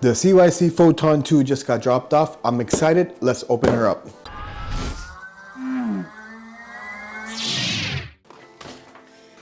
The CYC Photon 2 just got dropped off. I'm excited. Let's open her up.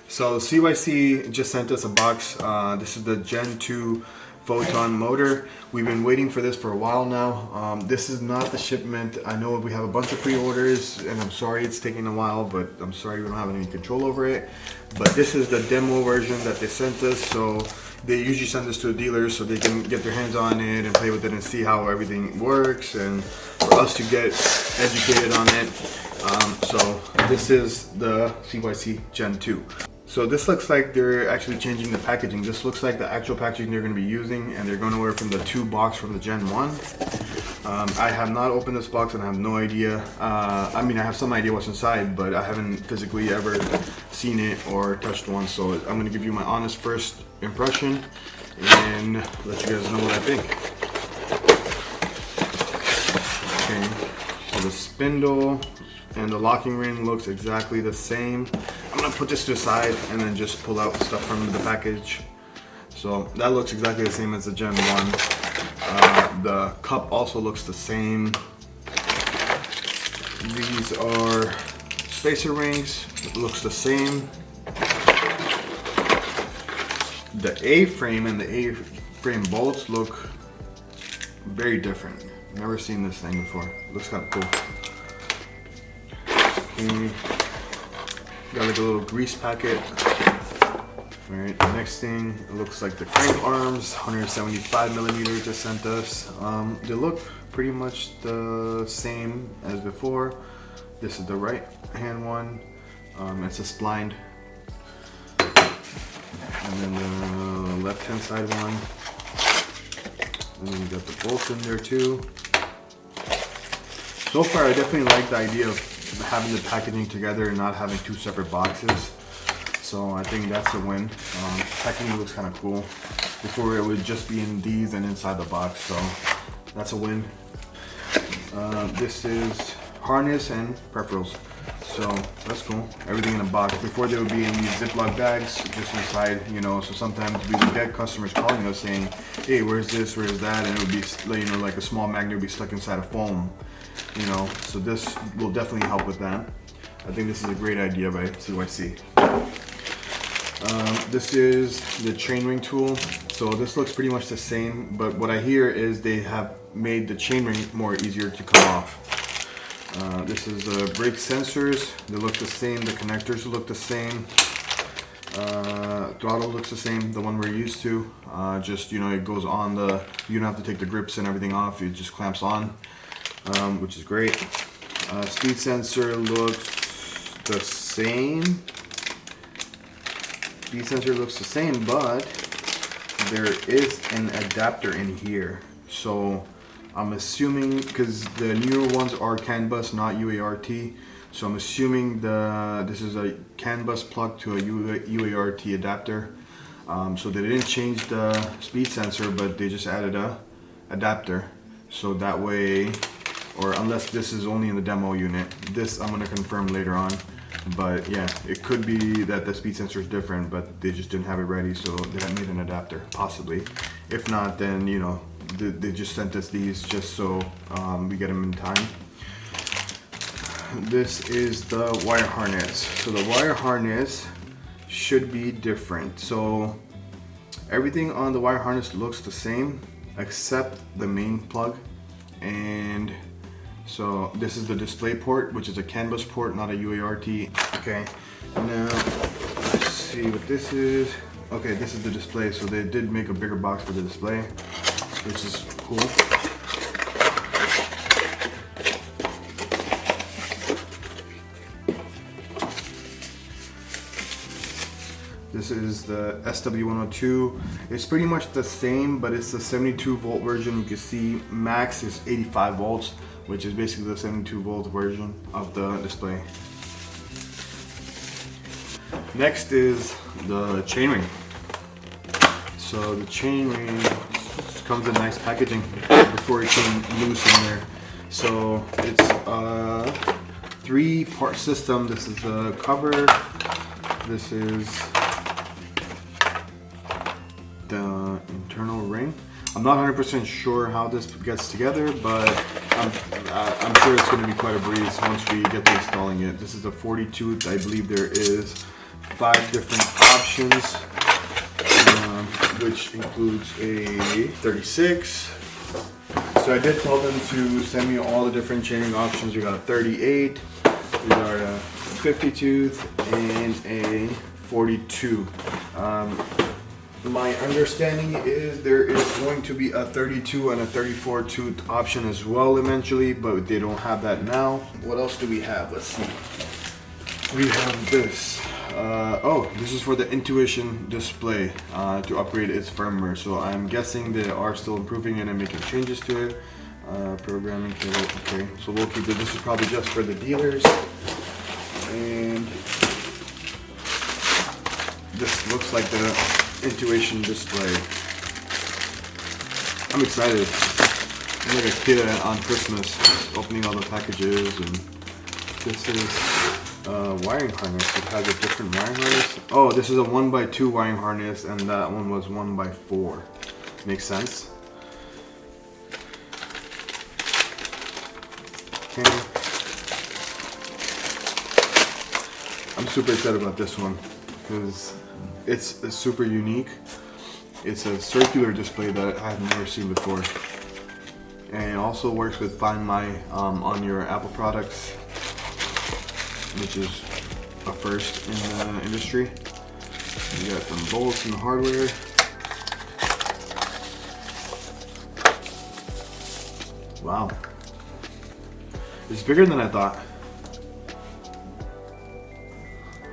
So CYC just sent us a box. This is the Gen.2 Photon motor. We've been waiting for this for a while now. This is not the shipment. I know we have a bunch of pre-orders and I'm sorry it's taking a while, but I'm sorry we don't have any control over it. But this is the demo version that they sent us. So they usually send this to a dealer so they can get their hands on it and play with it and see how everything works and for us to get educated on it. So this is the CYC Gen.2. So this looks like they're actually changing the packaging. This looks like the actual packaging they're going to be using, and they're going away from the 2 box from the Gen 1. I have not opened this box and I have no idea. I mean, I have some idea what's inside, but I haven't physically ever seen it or touched one. So I'm going to give you my honest first impression and let you guys know what I think. Okay, so the spindle and the locking ring looks exactly the same. I'm gonna put this to the side and then just pull out stuff from the package. So that looks exactly the same as the Gen 1. The cup also looks the same. These are spacer rings. It looks the same. The A-frame and the A-frame bolts look very different. Never seen this thing before. Looks kind of cool. Got like a little grease packet. Alright, the next thing, it looks like the crank arms, 175 millimeters they sent us. They look pretty much the same as before. This is the right hand one. It's a splined. And then the left hand side one. And then you got the bolts in there too. So far I definitely like the idea of having the packaging together and not having 2 separate boxes. So I think that's a win. Packaging looks kind of cool. Before it would just be in these and inside the box, so that's a win. This is harness and peripherals. So that's cool. Everything in a box. Before they would be in these Ziploc bags, just inside, you know. So sometimes we would get customers calling us saying, "Hey, where's this? Where's that?" And it would be, you know, like a small magnet would be stuck inside a foam. You know, so this will definitely help with that. I think this is a great idea by CYC. This is the chainring tool. So this looks pretty much the same, but what I hear is they have made the chainring more easier to come off. This is the brake sensors. They look the same. The connectors look the same. Throttle looks the same, the one we're used to. Just, you know, it goes on the, you don't have to take the grips and everything off. It just clamps on. Which is great. Speed sensor looks the same. Speed sensor looks the same, but there is an adapter in here. So I'm assuming, because the newer ones are CAN bus, not UART. So I'm assuming this is a CAN bus plug to a UART adapter. So they didn't change the speed sensor, but they just added a adapter. So that way, or unless this is only in the demo unit. This I'm going to confirm later on. But yeah, it could be that the speed sensor is different, but they just didn't have it ready, so they had made an adapter, possibly. If not, then, you know, they just sent us these just so we get them in time. This is the wire harness. So the wire harness should be different. So everything on the wire harness looks the same, except the main plug. And so this is the display port, which is a CAN bus port, not a UART. Okay, now let's see what this is. Okay, this is the display. So they did make a bigger box for the display, which is cool. This is the SW102. It's pretty much the same, but it's the 72 volt version. You can see max is 85 volts, which is basically the 72 volt version of the display. Next is the chainring. So the chainring comes in nice packaging before it came loose in there. So it's a 3-part system. This is the cover. This is the internal ring. I'm not 100% sure how this gets together, but I'm sure it's going to be quite a breeze once we get to installing it. This is a 40 tooth. I believe there is 5 different options, which includes a 36. So I did tell them to send me all the different chainring options. We got a 38, we got a 50 tooth, and a 42. My understanding is there is going to be a 32 and a 34 tooth option as well eventually, but they don't have that now. What else do we have? Let's see. We have this. Oh, this is for the Intuition display to upgrade its firmware. So I'm guessing they are still improving it and making changes to it. Programming cable. Okay, so we'll keep it. This is probably just for the dealers. And this looks like the Intuition display. I'm excited. I'm like a kid on Christmas, opening all the packages. And this is wiring harness. It has a different wiring harness. Oh, this is a 1x2 wiring harness, and that one was 1x4. Makes sense. Okay. I'm super excited about this one because it's super unique. It's a circular display that I've never seen before, and it also works with Find My on your Apple products, which is a first in the industry. You got some bolts and hardware. Wow, it's bigger than I thought.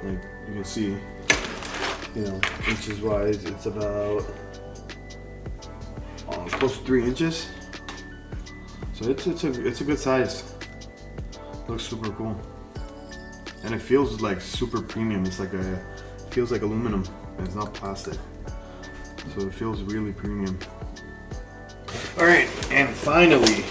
Like you can see, you know, inches wise, it's about close to 3 inches. So it's a good size. Looks super cool, and it feels like super premium. It's like feels like aluminum, and it's not plastic, so it feels really premium. All right, and finally,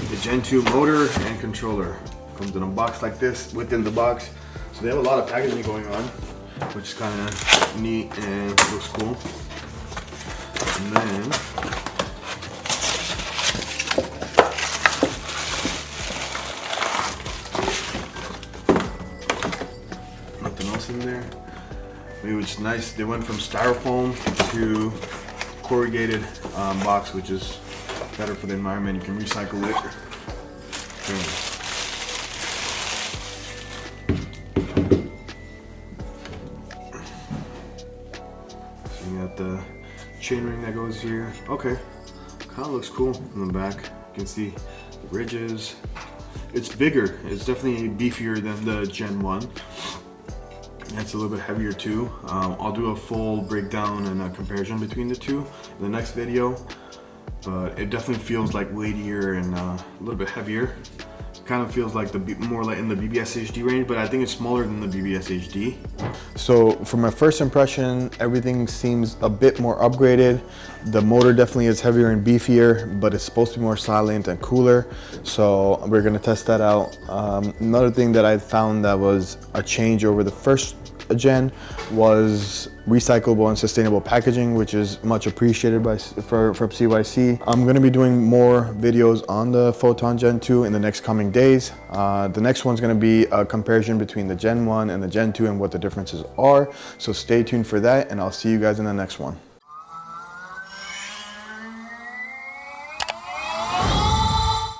the Gen 2 motor and controller. Comes in a box like this within the box. So they have a lot of packaging going on, which is kind of neat and looks cool. And then nothing else in there. Which is nice. They went from styrofoam to corrugated box, which is better for the environment. You can recycle it. Okay. You got the chainring that goes here. Okay, kind of looks cool in the back. You can see the ridges. It's bigger. It's definitely beefier than the Gen 1. It's a little bit heavier too. I'll do a full breakdown and a comparison between the two in the next video. But it definitely feels like weightier and a little bit heavier. Kind of feels like more like in the BBS HD range, but I think it's smaller than the BBS HD. So from my first impression, everything seems a bit more upgraded. The motor definitely is heavier and beefier, but it's supposed to be more silent and cooler. So we're gonna test that out. Another thing that I found that was a change over the first gen was recyclable and sustainable packaging, which is much appreciated from CYC. I'm going to be doing more videos on the Photon Gen 2 in the next coming days. The next one's going to be a comparison between the Gen 1 and the Gen 2 and what the differences are. So stay tuned for that, and I'll see you guys in the next one.